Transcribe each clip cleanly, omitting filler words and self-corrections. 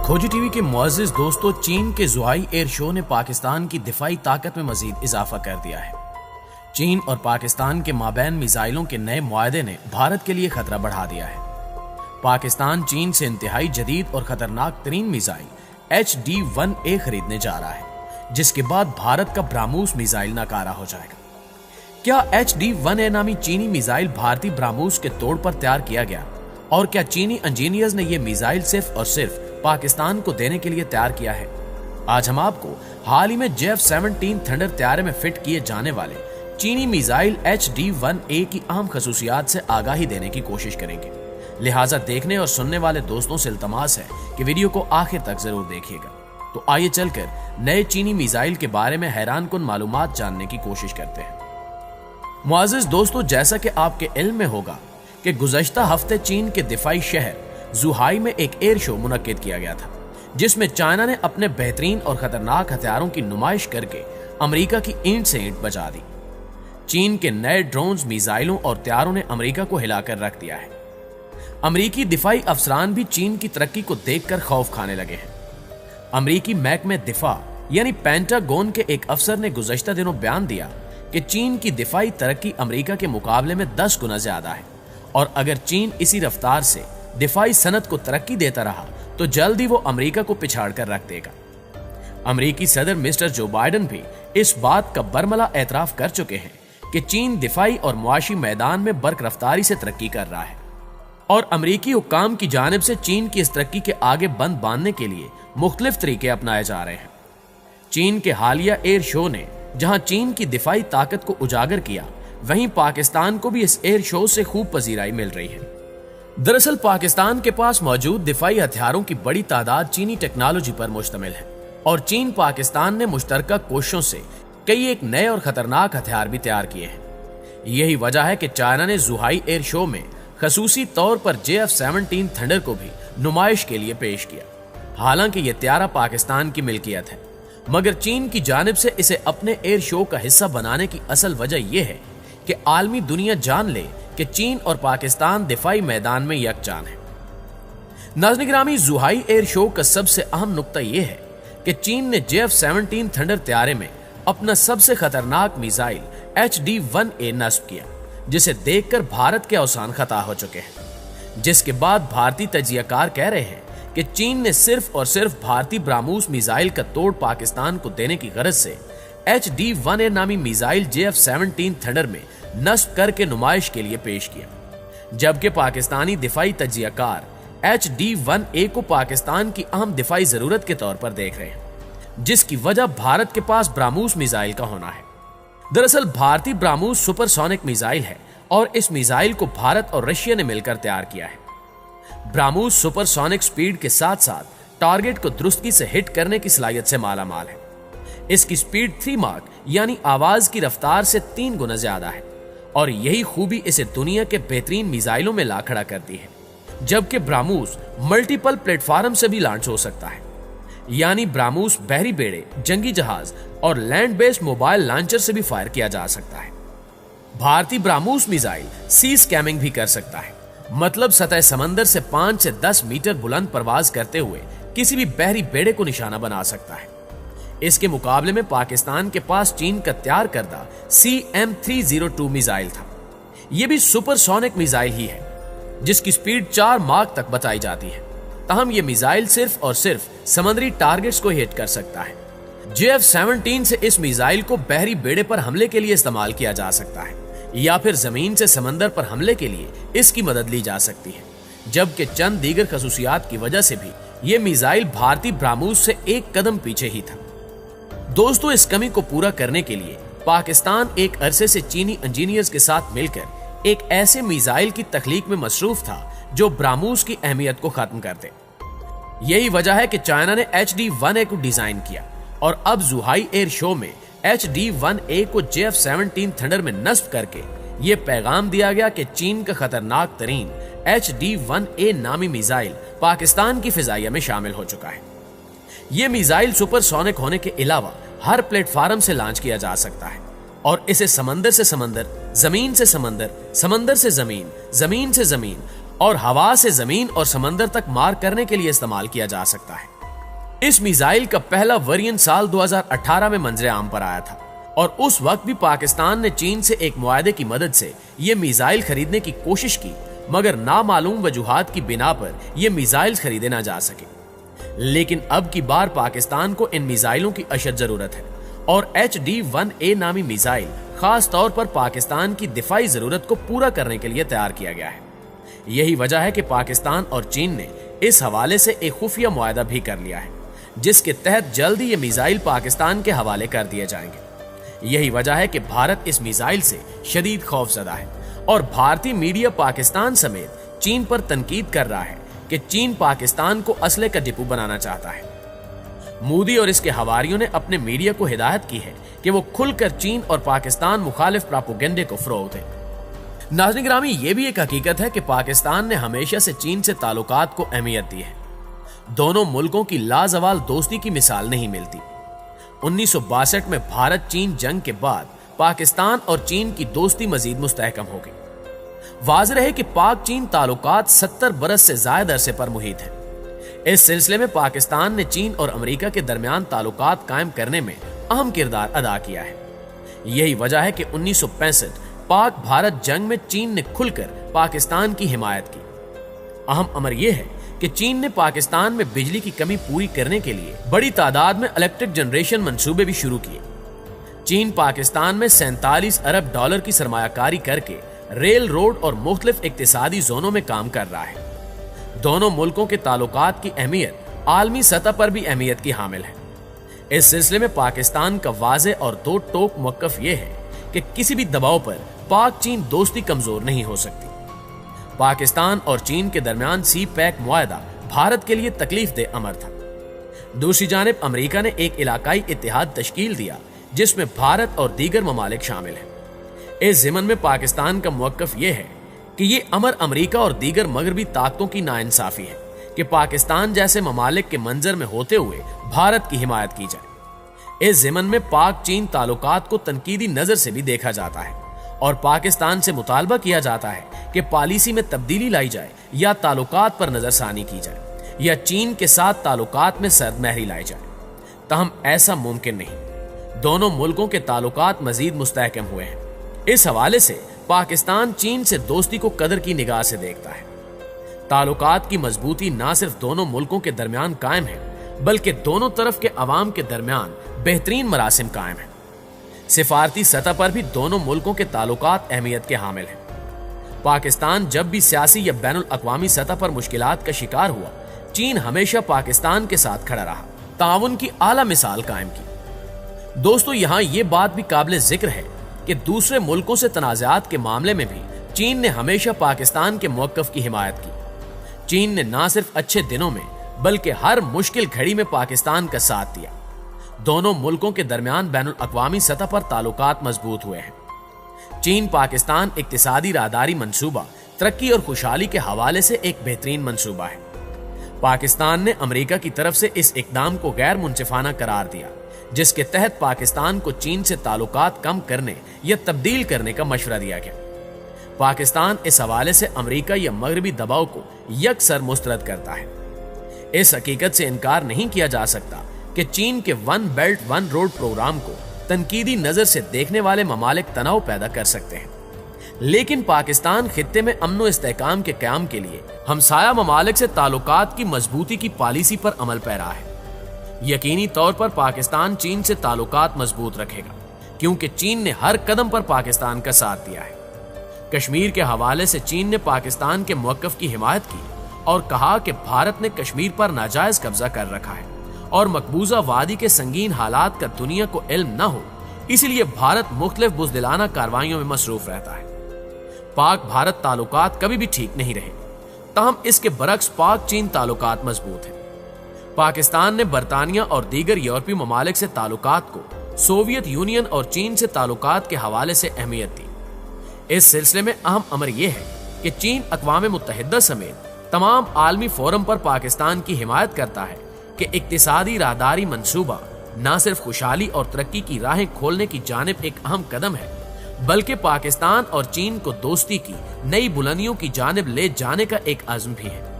खोजी टीवी के मुअज़्ज़िज़ दोस्तों, चीन के ज़ुहाई एयर शो ने पाकिस्तान की दिफाई ताकत में मजीद इजाफा कर दिया है। चीन और पाकिस्तान के माबैन मिसाइलों के नए मुआहदे ने भारत के लिए खतरा बढ़ा दिया है। पाकिस्तान चीन से इंतहाई जदीद और खतरनाक तरीन मिसाइल HD-1A खरीदने जा रहा है, जिसके बाद भारत का ब्राह्मोस मिसाइल नाकारा हो जाएगा। क्या HD-1A नामी चीनी मिसाइल भारतीय ब्राह्मोस के तोड़ पर तैयार किया गया, और क्या चीनी इंजीनियर्स ने यह मिसाइल सिर्फ और सिर्फ पाकिस्तान को देने के लिए तैयार किया है? आज हम आपको हाल ही में JF-17 थंडर तैयारे में फिट किए जाने वाले चीनी मिसाइल HD-1A की अहम खसूसियात से आगाही देने की कोशिश करेंगे। लिहाजा देखने और सुनने वाले दोस्तों से इल्तमास है कि वीडियो को आखिर तक जरूर देखिएगा। तो आइए चलकर नए चीनी मिसाइल के बारे में हैरानकुन मालूमात जानने की कोशिश करते हैं। मुअज़्ज़िज़ दोस्तों, जैसा कि आपके इल्म में होगा कि गुज़श्ता हफ्ते चीन के दिफाई शहर ज़ुहाई में एक एयर शो मुनक्किद किया गया था, जिसमें चाइना ने अपने बेहतरीन और खतरनाक हथियारों की नुमाइश करके अमेरिका की ईंट से ईंट बजा दी। चीन के नए ड्रोन्स, मिसाइलों और तैयारों ने अमेरिका को हिलाकर रख दिया है। अमेरिकी दिफाई अफसरान भी चीन की तरक्की को देखकर खौफ खाने लगे हैं। अमेरिकी महकमे दिफा यानी पेंटागन के एक अफसर ने गुज़श्ता दिनों बयान दिया कि चीन की दिफाई तरक्की अमेरिका के मुकाबले में 10 गुना ज्यादा है, और अगर चीन इसी रफ्तार से दिफाई सनत को तरक्की देता रहा तो जल्द ही वो अमेरिका को पिछाड़ कर रख देगा। अमेरिकी सदर मिस्टर जो बाइडेन भी इस बात का बरमला एतराफ कर चुके हैं कि चीन दिफाई और मुआशी मैदान में बर्क रफ्तारी से तरक्की कर रहा है, और अमेरिकी हुक्काम की जानिब से चीन की इस तरक्की के आगे बंद बांधने के लिए मुख्तलिफ तरीके अपनाए जा रहे हैं। चीन के हालिया एयर शो ने जहां चीन की दिफाई ताकत को उजागर किया, वहीं पाकिस्तान को भी इस एयर शो से खूब पजीराई मिल रही है। दरअसल पाकिस्तान के पास मौजूद दिफाई हथियारों की बड़ी तादाद चीनी टेक्नोलॉजी पर मुश्तमिल है, और चीन पाकिस्तान ने मुश्तरका कोशिशों से कई एक नए और खतरनाक हथियार भी तैयार किए हैं। यही वजह है कि चाइना ने ज़ुहाई एयर शो में खसूसी तौर पर JF-17 थंडर को भी नुमाइश के लिए पेश किया। हालांकि यह तैयारा पाकिस्तान की मिल्कियत है, मगर चीन की जानिब से इसे अपने एयर शो का हिस्सा बनाने की असल वजह यह है कि आलमी दुनिया जान ले कि चीन और पाकिस्तान दिफाई मैदान में यकजान है। नाज़रीन गिरामी, ज़ुहाई एयर शो का सबसे अहम नुक्ता यह है कि चीन ने JF-17 थंडर तैयारे में अपना सबसे खतरनाक मिसाइल HD-1A नस्ब किया, जिसे देखकर भारत के औसान खता हो चुके हैं। जिसके बाद भारतीय तजियाकार कह रहे हैं कि चीन ने सिर्फ और सिर्फ भारतीय ब्राह्मोस मिसाइल का तोड़ पाकिस्तान को देने की गरज से HD-1A नामी मिसाइल JF-17 थंडर में नस्ब करके नुमाइश के लिए पेश किया, जबकि पाकिस्तानी दिफाई तजियाकार HD-1A को पाकिस्तान की अहम दिफाई जरूरत के तौर पर देख रहे हैं, जिसकी वजह भारत के पास ब्राह्मोस मिसाइल का होना है। दरअसल भारतीय ब्राह्मोस सुपरसोनिक मिसाइल है, और इस मिसाइल को भारत और रशिया ने मिलकर तैयार किया है। ब्राह्मोस सुपरसोनिक स्पीड के साथ साथ टारगेट को दुरुस्ती से हिट करने की सलाहियत से मालामाल है। इसकी स्पीड 3 माक यानी आवाज की रफ्तार से 3 गुना ज्यादा है, और यही खूबी इसे दुनिया के बेहतरीन मिसाइलों में ला खड़ा करती है। जबकि ब्राह्मोस मल्टीपल प्लेटफॉर्म से भी लॉन्च हो सकता है, यानी ब्राह्मोस बहरी बेड़े, जंगी जहाज और लैंड बेस्ड मोबाइल लॉन्चर से भी फायर किया जा सकता है। भारतीय ब्राह्मोस मिसाइल सी स्कैमिंग भी कर सकता है, मतलब सतह समंदर से 5 से 10 मीटर बुलंद परवाज करते हुए किसी भी बहरी बेड़े को निशाना बना सकता है। इसके मुकाबले में पाकिस्तान के पास चीन का तैयार करदा CM-302 मिसाइल था। यह भी सुपरसोनिक मिसाइल ही है, जिसकी स्पीड 4 माक तक बताई जाती है। ताहम यह मिसाइल सिर्फ और सिर्फ समुद्री टारगेट्स को हिट कर सकता है। JF-17 से इस मिसाइल को बहरी बेड़े पर हमले के लिए इस्तेमाल किया जा सकता है, या फिर जमीन से समंदर पर हमले के लिए इसकी मदद ली जा सकती है। जबकि चंद दीगर खसूसियात की वजह से भी यह मिसाइल भारतीय ब्राह्मोस से एक कदम पीछे ही था। दोस्तों, इस कमी को पूरा करने के लिए पाकिस्तान एक अरसे से चीनी इंजीनियर्स के साथ मिलकर एक ऐसे मिसाइल की तख्लीक में मसरूफ था जो ब्राह्मोस की अहमियत को खत्म कर दे। यही वजह है कि चाइना ने HD-1A को डिजाइन किया, और अब ज़ुहाई एयर शो में HD-1A को JF-17 थंडर में नस्ब करके यह पैगाम दिया गया कि चीन का खतरनाक तरीन HD-1A नामी मिसाइल पाकिस्तान की फिजाइया में शामिल हो चुका है। यह मिसाइल सुपरसोनिक होने के अलावा हर प्लेटफॉर्म से लॉन्च किया जा सकता है, और इसे समंदर से समंदर, जमीन से समंदर, समंदर से जमीन, जमीन से जमीन और हवा से जमीन और समंदर तक मार करने के लिए इस्तेमाल किया जा सकता है। इस मिसाइल का पहला वेरिएंट साल 2018 में मंजरे आम पर आया था और उस वक्त भी पाकिस्तान ने चीन से एक मुआहदे की मदद से यह मिसाइल खरीदने की कोशिश की, मगर नामालूम वजूहात की बिना पर यह मिसाइल खरीदे ना जा सके। लेकिन अब की बार पाकिस्तान को इन मिसाइलों की अशद जरूरत है और HD-1A नामी मिसाइल खास तौर पर पाकिस्तान की दिफाई जरूरत को पूरा करने के लिए तैयार किया गया है। यही वजह है कि पाकिस्तान और चीन ने इस हवाले से एक खुफिया मुआहदा भी कर लिया है, जिसके तहत जल्द ही ये मिसाइल पाकिस्तान के हवाले कर दिए जाएंगे। यही वजह है कि भारत इस मिसाइल से शदीद खौफजदा है और भारतीय मीडिया पाकिस्तान समेत चीन पर तनकीद कर रहा है कि चीन पाकिस्तान को असले का डिपो बनाना चाहता है। मोदी और इसके हवारियों ने अपने मीडिया को हिदायत की है कि वो खुलकर चीन और पाकिस्तान मुखालिफ प्रोपेगेंडे को फरोग दें। नाज़रीन गिरामी, ये भी एक हकीकत है कि पाकिस्तान ने हमेशा से चीन से ताल्लुकात को अहमियत दी है। दोनों मुल्कों की लाजवाल दोस्ती की मिसाल नहीं मिलती। 1962 में भारत चीन जंग के बाद पाकिस्तान और चीन की दोस्ती मजीद मुस्तहकम हो गई। वाज़ेह है कि पाक चीन ताल्लुकात 70 बरस से ज्यादा अरसे पर मुहित है। इस सिलसिले में पाकिस्तान ने चीन और अमेरिका के दरमियान ताल्लुकात कायम करने में अहम किरदार अदा किया है। यही वजह है कि 1965 पाक भारत जंग में चीन ने खुलकर पाकिस्तान की हिमायत की। अहम अमर यह है कि चीन ने पाकिस्तान में बिजली की कमी पूरी करने के लिए बड़ी तादाद में इलेक्ट्रिक जनरेशन मंसूबे भी शुरू किए। चीन पाकिस्तान में 47 अरब डॉलर की सरमायाकारी करके रेल, रोड और मुख्तलिफ इक्तिसादी जोनों में काम कर रहा है। दोनों मुल्कों के ताल्लुकात की अहमियत आलमी सतह पर भी अहमियत की हामिल है। इस सिलसिले में पाकिस्तान का वाज़ेह और दो टोक मौक़िफ़ यह है कि किसी भी दबाव पर पाक चीन दोस्ती कमजोर नहीं हो सकती। पाकिस्तान और चीन के दरमियान सी-पैक मुआहदा भारत के लिए तकलीफदेह अमर था। दूसरी जानिब अमेरिका ने एक इलाकाई इत्तेहाद तश्कील दिया जिसमें भारत और दीगर ममालिक शामिल हैं। इस ज़िमन में पाकिस्तान का मौक़िफ़ यह है कि ये अमर अमेरिका और दीगर मगरबी ताकतों की नाइंसाफी है कि पाकिस्तान जैसे ममालिक के मंजर में होते हुए भारत की हिमायत की जाए। इस ज़िमन में पाक चीन ताल्लुकात को तनकीदी नजर से भी देखा जाता है और पाकिस्तान से मुतालबा किया जाता है कि पॉलिसी में तब्दीली लाई जाए या ताल्लुकात पर नजरसानी की जाए या चीन के साथ ताल्लुकात में सरदमहरी लाई जाए। तहम ऐसा मुमकिन नहीं। दोनों मुल्कों के ताल्लुकात मजीद मुस्तहकम हुए हैं। इस हवाले से पाकिस्तान चीन से दोस्ती को कदर की निगाह से देखता है। ताल्लुकात की मजबूती न सिर्फ दोनों मुल्कों के दरमियान कायम है बल्कि दोनों तरफ के अवाम के दरमियान बेहतरीन मरासिम कायम है। सिफारती सतह पर भी दोनों मुल्कों के ताल्लुकात अहमियत के हामिल हैं। पाकिस्तान जब भी सियासी या बैनुल अक़वामी सतह पर मुश्किलात का शिकार हुआ, चीन हमेशा पाकिस्तान के साथ खड़ा रहा, ताउन की आला मिसाल कायम की। दोस्तों, यहाँ ये बात भी काबिल जिक्र है कि दूसरे मुल्कों से तनाज़ात के मामले में भी चीन ने हमेशा पाकिस्तान के मौक़िफ़ की हिमायत की। चीन ने न सिर्फ अच्छे दिनों में बल्कि हर मुश्किल घड़ी में पाकिस्तान का साथ दिया। दोनों मुल्कों के दरमियान बैनुल अक़वामी सतह पर ताल्लुकात मजबूत हुए हैं। चीन पाकिस्तान इक्तिसादी राहदारी मंसूबा तरक्की और खुशहाली के हवाले से एक बेहतरीन मंसूबा है। पाकिस्तान ने अमेरिका की तरफ से इस इक़दाम को गैर मुनसिफाना करार दिया, जिसके तहत पाकिस्तान को चीन से ताल्लुकात कम करने या तब्दील करने का मशवरा दिया गया। पाकिस्तान इस हवाले से अमेरिका या मगरबी दबाव को यकसर मुस्तरद करता है। इस हकीकत से इनकार नहीं किया जा सकता कि चीन के one belt one road programme को तनकीदी नजर से देखने वाले ममालिक तनाव पैदा कर सकते हैं, लेकिन पाकिस्तान खित्ते में अमन व इस्तेहकाम के क़याम के लिए हमसाया ममालिक से ताल्लुकात की मजबूती की पॉलिसी पर अमल पैरा है। यकीनी तौर पर पाकिस्तान चीन से ताल्लुकात मजबूत रखेगा क्योंकि चीन ने हर कदम पर पाकिस्तान का साथ दिया है। कश्मीर के हवाले से चीन ने पाकिस्तान के मौक़िफ़ की हिमायत की और कहा कि भारत ने कश्मीर पर नाजायज कब्जा कर रखा है और मकबूजा वादी के संगीन हालात का दुनिया को इल्म न हो, इसलिए भारत मुख्तलिफ बुज़दिलाना कार्रवाइयों में मसरूफ रहता है। पाक भारत ताल्लुकात कभी भी ठीक नहीं रहे, ताहम इसके बरक्स पाक चीन ताल्लुकात मजबूत हैं। पाकिस्तान ने बरतानिया और दीगर यूरोपीय ममालिक से ताल्लुकात को सोवियत यूनियन और चीन से ताल्लुकात के हवाले से अहमियत दी। इस सिलसिले में अहम अमर यह है कि चीन अक़वाम मुत्तहिदा समेत तमाम आलमी फोरम पर पाकिस्तान की हिमायत करता है कि इक्तिसादी राहदारी मंसूबा न सिर्फ खुशहाली और तरक्की की राहें खोलने की जानिब एक अहम कदम है, बल्कि पाकिस्तान और चीन को दोस्ती की नई बुलंदियों की जानिब ले जाने का एक अज़्म भी है।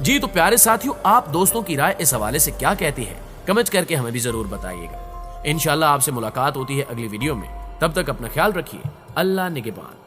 जी तो प्यारे साथियों, आप दोस्तों की राय इस हवाले से क्या कहती है, कमेंट करके हमें भी जरूर बताइएगा। इंशाल्लाह आपसे मुलाकात होती है अगली वीडियो में। तब तक अपना ख्याल रखिए। अल्लाह निगहबान।